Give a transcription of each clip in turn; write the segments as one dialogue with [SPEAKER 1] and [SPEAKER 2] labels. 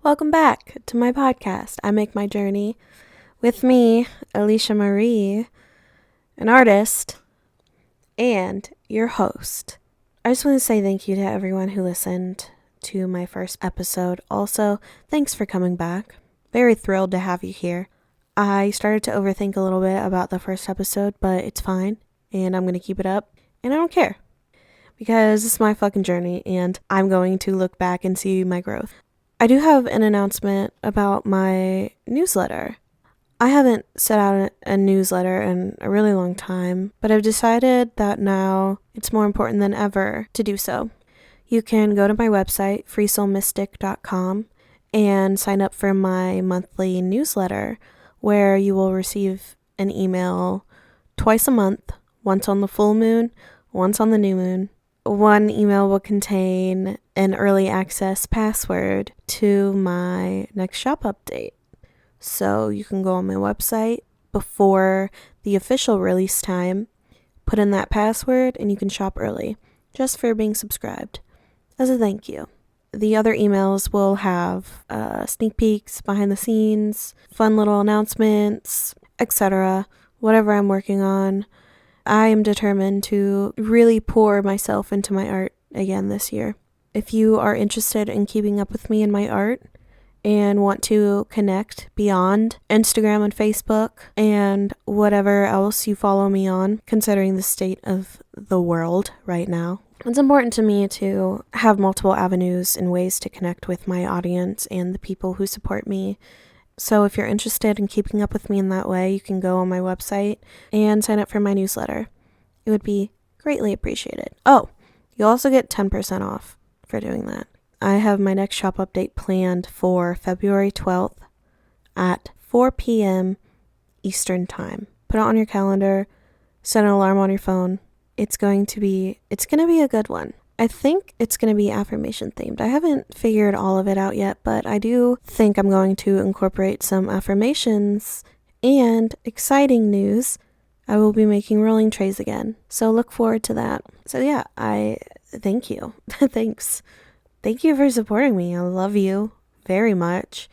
[SPEAKER 1] Welcome back to my podcast, I Make My Journey, with me, Alicia Marie, an artist, and your host. I just want to say thank you to everyone who listened to my first episode. Also, thanks for coming back. Very thrilled to have you here. I started to overthink a little bit about the first episode, but it's fine, and I'm going to keep it up, and I don't care. Because it's my fucking journey, and I'm going to look back and see my growth. I do have an announcement about my newsletter. I haven't set out a newsletter in a really long time, but I've decided that now it's more important than ever to do so. You can go to my website, freesoulmystic.com, and sign up for my monthly newsletter, where you will receive an email twice a month, once on the full moon, once on the new moon. One email will contain an early access password to my next shop update. So you can go on my website before the official release time, put in that password, and you can shop early, just for being subscribed, as a thank you. The other emails will have sneak peeks, behind the scenes, fun little announcements, etc., whatever I'm working on. I am determined to really pour myself into my art again this year. If you are interested in keeping up with me in my art and want to connect beyond Instagram and Facebook and whatever else you follow me on, considering the state of the world right now, it's important to me to have multiple avenues and ways to connect with my audience and the people who support me. So if you're interested in keeping up with me in that way, you can go on my website and sign up for my newsletter. It would be greatly appreciated. Oh, you'll also get 10% off for doing that. I have my next shop update planned for February 12th at 4 p.m. Eastern Time. Put it on your calendar, set an alarm on your phone. It's going to be a good one. I think it's going to be affirmation themed. I haven't figured all of it out yet, but I do think I'm going to incorporate some affirmations, and exciting news, I will be making rolling trays again. So look forward to that. So yeah, I thank you. Thanks. Thank you for supporting me. I love you very much.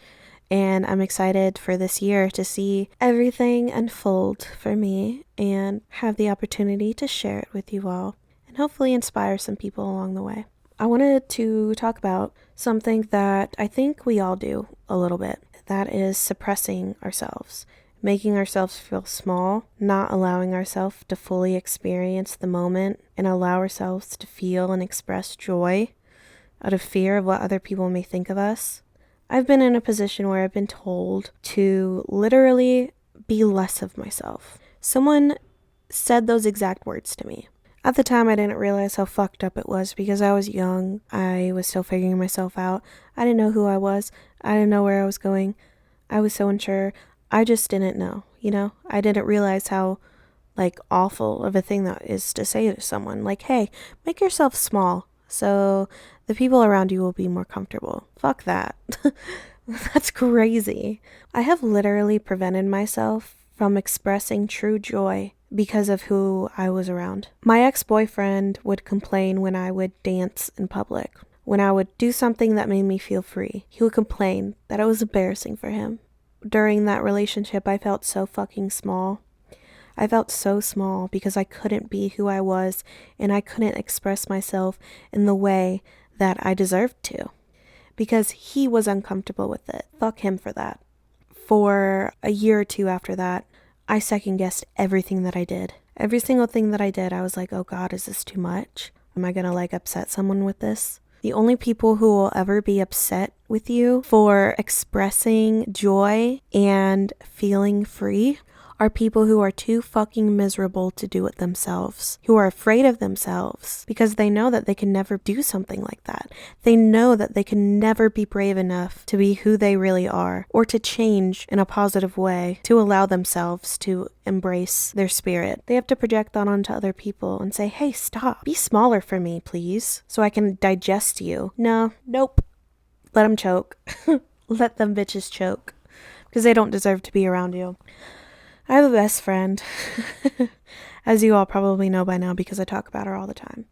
[SPEAKER 1] And I'm excited for this year to see everything unfold for me and have the opportunity to share it with you all. Hopefully inspire some people along the way. I wanted to talk about something that I think we all do a little bit. That is suppressing ourselves, making ourselves feel small, not allowing ourselves to fully experience the moment and allow ourselves to feel and express joy out of fear of what other people may think of us. I've been in a position where I've been told to literally be less of myself. Someone said those exact words to me. At the time, I didn't realize how fucked up it was because I was young. I was still figuring myself out. I didn't know who I was. I didn't know where I was going. I was so unsure. I just didn't know, I didn't realize how, awful of a thing that is to say to someone. Like, hey, make yourself small so the people around you will be more comfortable. Fuck that. That's crazy. I have literally prevented myself from expressing true joy because of who I was around. My ex-boyfriend would complain when I would dance in public. When I would do something that made me feel free, he would complain that it was embarrassing for him. During that relationship, I felt so fucking small. I felt so small because I couldn't be who I was and I couldn't express myself in the way that I deserved to because he was uncomfortable with it. Fuck him for that. For a year or two after that, I second-guessed everything that I did. Every single thing that I did, I was like, oh God, is this too much? Am I gonna upset someone with this? The only people who will ever be upset with you for expressing joy and feeling free are people who are too fucking miserable to do it themselves, who are afraid of themselves because they know that they can never do something like that. They know that they can never be brave enough to be who they really are or to change in a positive way to allow themselves to embrace their spirit. They have to project that onto other people and say, hey, stop. Be smaller for me, please, so I can digest you. Nope. Let them choke. Let them bitches choke because they don't deserve to be around you. I have a best friend, as you all probably know by now because I talk about her all the time.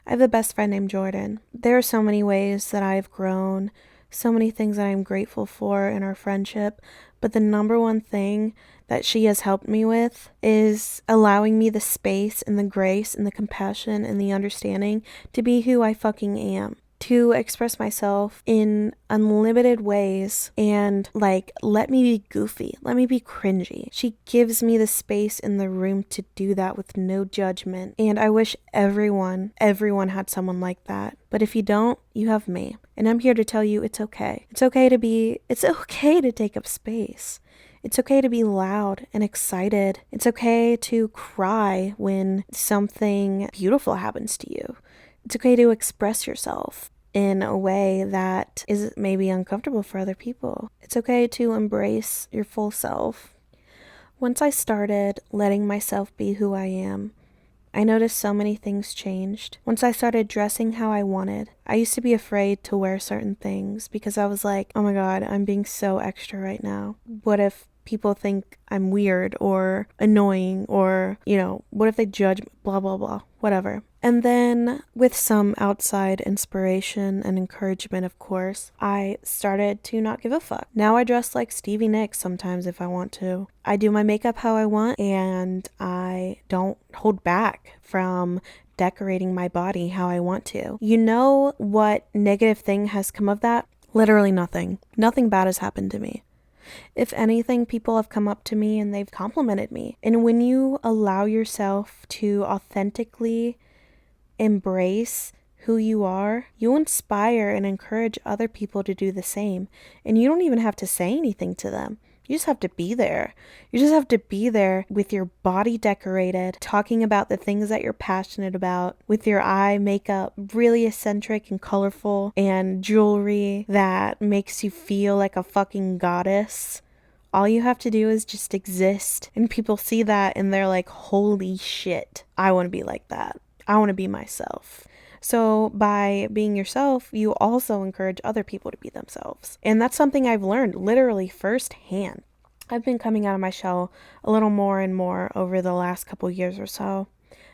[SPEAKER 1] I have a best friend named Jordan. There are so many ways that I've grown, so many things that I'm grateful for in our friendship, but the number one thing that she has helped me with is allowing me the space and the grace and the compassion and the understanding to be who I fucking am. To express myself in unlimited ways and let me be goofy, let me be cringy. She gives me the space in the room to do that with no judgment. And I wish everyone had someone like that. But if you don't, you have me. And I'm here to tell you it's okay. It's okay to take up space. It's okay to be loud and excited. It's okay to cry when something beautiful happens to you. It's okay to express yourself in a way that is maybe uncomfortable for other people. It's okay to embrace your full self. Once I started letting myself be who I am, I noticed so many things changed. Once I started dressing how I wanted, I used to be afraid to wear certain things because I was like, oh my God, I'm being so extra right now. What if people think I'm weird or annoying or, what if they judge me? Blah, blah, blah, whatever. And then with some outside inspiration and encouragement, of course, I started to not give a fuck. Now I dress like Stevie Nicks sometimes if I want to. I do my makeup how I want and I don't hold back from decorating my body how I want to. You know what negative thing has come of that? Literally nothing. Nothing bad has happened to me. If anything, people have come up to me and they've complimented me. And when you allow yourself to authentically embrace who you are, you inspire and encourage other people to do the same. And you don't even have to say anything to them. You just have to be there. You just have to be there with your body decorated, talking about the things that you're passionate about, with your eye makeup really eccentric and colorful, and jewelry that makes you feel like a fucking goddess. All you have to do is just exist. And people see that and they're like, holy shit, I want to be like that. I want to be myself. So by being yourself, you also encourage other people to be themselves. And that's something I've learned literally firsthand. I've been coming out of my shell a little more and more over the last couple years or so,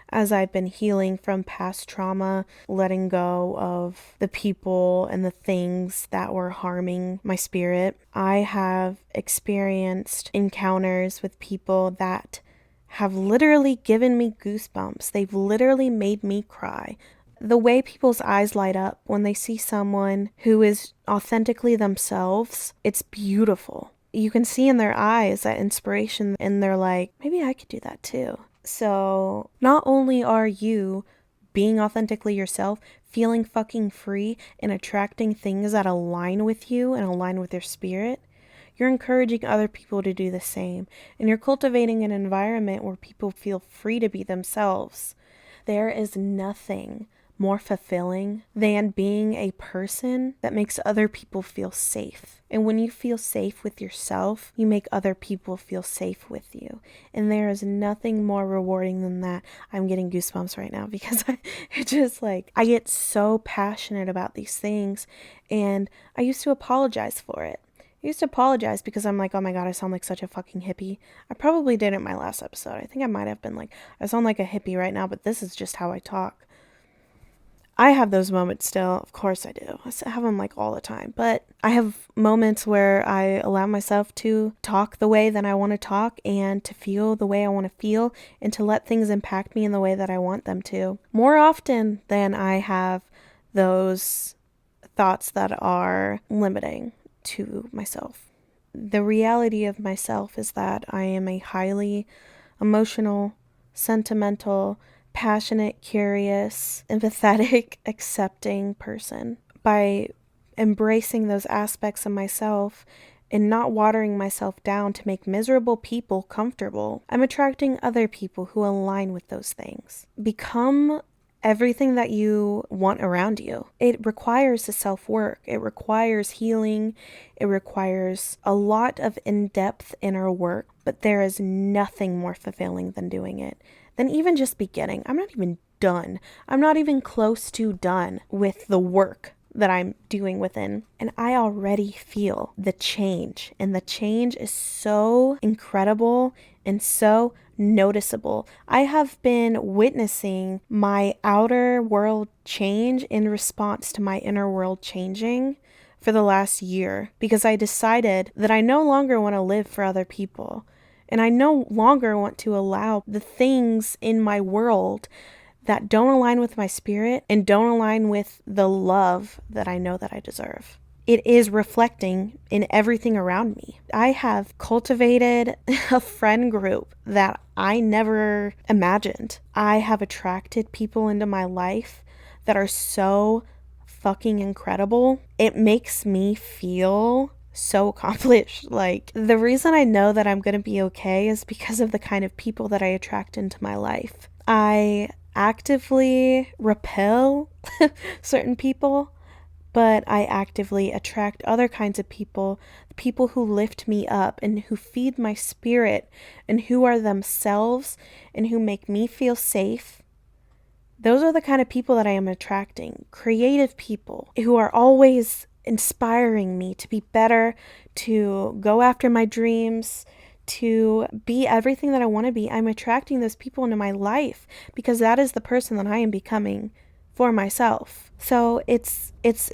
[SPEAKER 1] as I've been healing from past trauma, letting go of the people and the things that were harming my spirit. I have experienced encounters with people that have literally given me goosebumps. They've literally made me cry. The way people's eyes light up when they see someone who is authentically themselves, it's beautiful. You can see in their eyes that inspiration and they're like, maybe I could do that too. So not only are you being authentically yourself, feeling fucking free and attracting things that align with you and align with your spirit, you're encouraging other people to do the same. And you're cultivating an environment where people feel free to be themselves. There is nothing more fulfilling than being a person that makes other people feel safe. And when you feel safe with yourself, you make other people feel safe with you. And there is nothing more rewarding than that. I'm getting goosebumps right now because I get so passionate about these things, and I used to apologize for it. I used to apologize because I'm like, oh my God, I sound like such a fucking hippie. I probably did in my last episode. I think I might have been like, I sound like a hippie right now, but this is just how I talk. I have those moments still. Of course I do. I have them like all the time. But I have moments where I allow myself to talk the way that I want to talk and to feel the way I want to feel and to let things impact me in the way that I want them to. More often than I have those thoughts that are limiting to myself. The reality of myself is that I am a highly emotional, sentimental, passionate, curious, empathetic, accepting person. By embracing those aspects of myself and not watering myself down to make miserable people comfortable, I'm attracting other people who align with those things. Become everything that you want around you. It requires a self-work. It requires healing. It requires a lot of in-depth inner work, but there is nothing more fulfilling than doing it. Than even just beginning. I'm not even done. I'm not even close to done with the work that I'm doing within. And I already feel the change. And the change is so incredible and so noticeable. I have been witnessing my outer world change in response to my inner world changing for the last year because I decided that I no longer want to live for other people. And I no longer want to allow the things in my world that don't align with my spirit and don't align with the love that I know that I deserve. It is reflecting in everything around me. I have cultivated a friend group that I never imagined. I have attracted people into my life that are so fucking incredible. It makes me feel so accomplished. Like, the reason I know that I'm gonna be okay is because of the kind of people that I attract into my life. I actively repel certain people, but I actively attract other kinds of people, people who lift me up and who feed my spirit and who are themselves and who make me feel safe. Those are the kind of people that I am attracting. Creative people who are always inspiring me to be better, to go after my dreams, to be everything that I want to be. I'm attracting those people into my life because that is the person that I am becoming for myself. So it's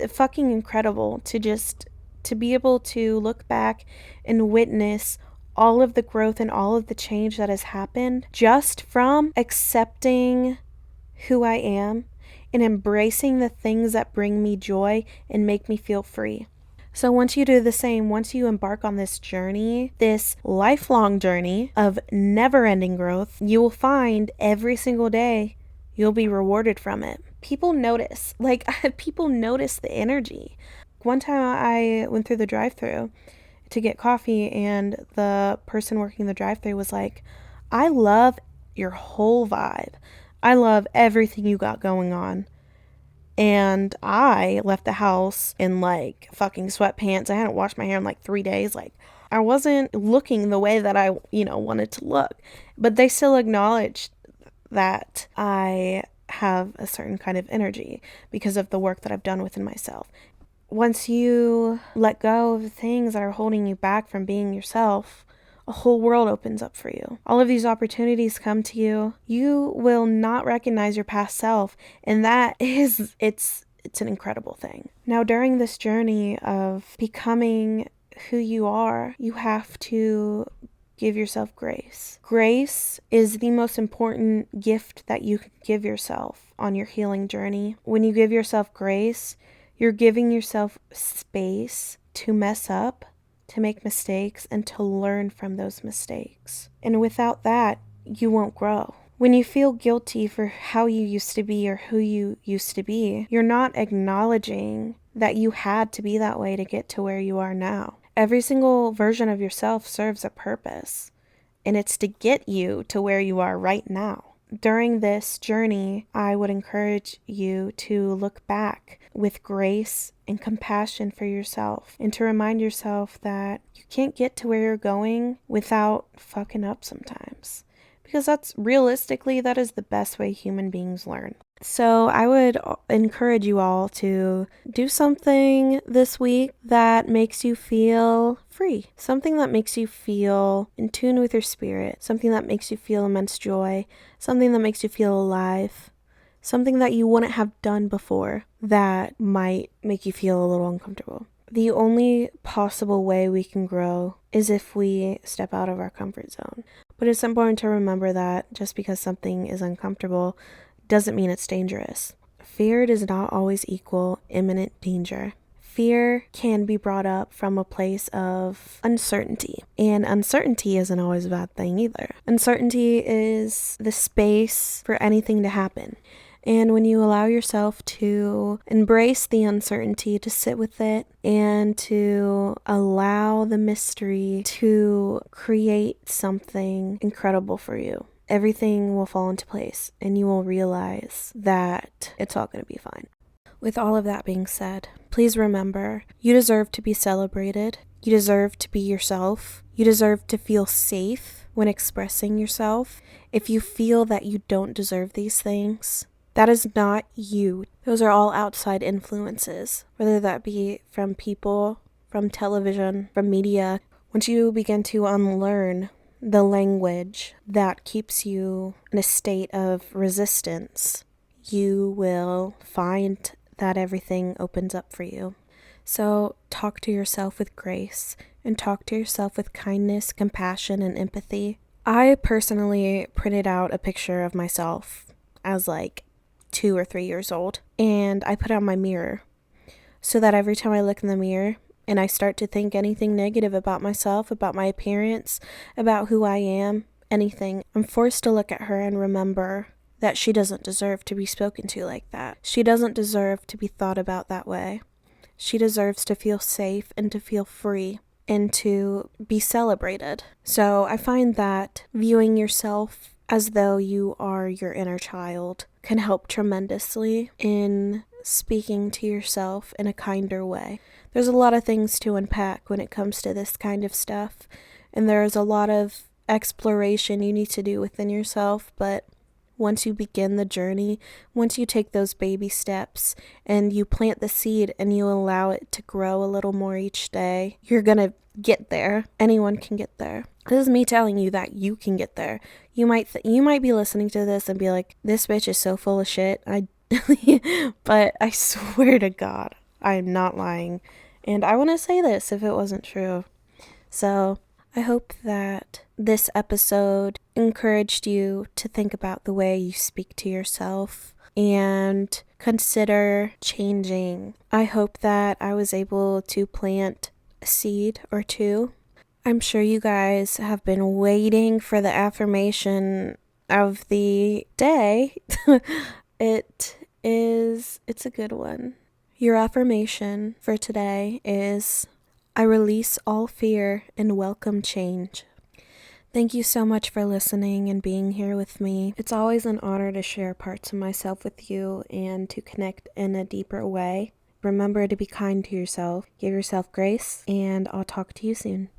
[SPEAKER 1] fucking incredible to be able to look back and witness all of the growth and all of the change that has happened just from accepting who I am and embracing the things that bring me joy and make me feel free. So once you do the same, once you embark on this journey, this lifelong journey of never-ending growth, you will find every single day you'll be rewarded from it. People notice, people notice the energy. One time I went through the drive-thru to get coffee and the person working the drive-thru was like, I love your whole vibe. I love everything you got going on. And I left the house in fucking sweatpants. I hadn't washed my hair in 3 days. I wasn't looking the way that I, wanted to look. But they still acknowledged that I have a certain kind of energy because of the work that I've done within myself. Once you let go of the things that are holding you back from being yourself, a whole world opens up for you. All of these opportunities come to you. You will not recognize your past self, and that is, it's an incredible thing. Now, during this journey of becoming who you are, you have to give yourself grace. Grace is the most important gift that you can give yourself on your healing journey. When you give yourself grace, you're giving yourself space to mess up, to make mistakes, and to learn from those mistakes. And without that, you won't grow. When you feel guilty for how you used to be or who you used to be, you're not acknowledging that you had to be that way to get to where you are now. Every single version of yourself serves a purpose, and it's to get you to where you are right now. During this journey, I would encourage you to look back with grace and compassion for yourself and to remind yourself that you can't get to where you're going without fucking up sometimes. Because that is the best way human beings learn. So I would encourage you all to do something this week that makes you feel free. Something that makes you feel in tune with your spirit. Something that makes you feel immense joy. Something that makes you feel alive. Something that you wouldn't have done before that might make you feel a little uncomfortable. The only possible way we can grow is if we step out of our comfort zone. But it's important to remember that just because something is uncomfortable doesn't mean it's dangerous. Fear does not always equal imminent danger. Fear can be brought up from a place of uncertainty, and uncertainty isn't always a bad thing either. Uncertainty is the space for anything to happen. And when you allow yourself to embrace the uncertainty, to sit with it, and to allow the mystery to create something incredible for you, everything will fall into place and you will realize that it's all going to be fine. With all of that being said, please remember, you deserve to be celebrated. You deserve to be yourself. You deserve to feel safe when expressing yourself. If you feel that you don't deserve these things, that is not you. Those are all outside influences, whether that be from people, from television, from media. Once you begin to unlearn the language that keeps you in a state of resistance, you will find that everything opens up for you. So talk to yourself with grace and talk to yourself with kindness, compassion, and empathy. I personally printed out a picture of myself as like 2 or 3 years old, and I put it on my mirror so that every time I look in the mirror and I start to think anything negative about myself, about my appearance, about who I am, anything, I'm forced to look at her and remember that she doesn't deserve to be spoken to like that. She doesn't deserve to be thought about that way. She deserves to feel safe and to feel free and to be celebrated. So I find that viewing yourself as though you are your inner child can help tremendously in speaking to yourself in a kinder way. There's a lot of things to unpack when it comes to this kind of stuff, and there's a lot of exploration you need to do within yourself, but once you begin the journey, once you take those baby steps and you plant the seed and you allow it to grow a little more each day, you're gonna get there. Anyone can get there. This is me telling you that you can get there. You might be listening to this and be like, this bitch is so full of shit. But I swear to God, I'm not lying. And I want to say this if it wasn't true. So I hope that this episode encouraged you to think about the way you speak to yourself and consider changing. I hope that I was able to plant a seed or two. I'm sure you guys have been waiting for the affirmation of the day. It's a good one. Your affirmation for today is, I release all fear and welcome change. Thank you so much for listening and being here with me. It's always an honor to share parts of myself with you and to connect in a deeper way. Remember to be kind to yourself, give yourself grace, and I'll talk to you soon.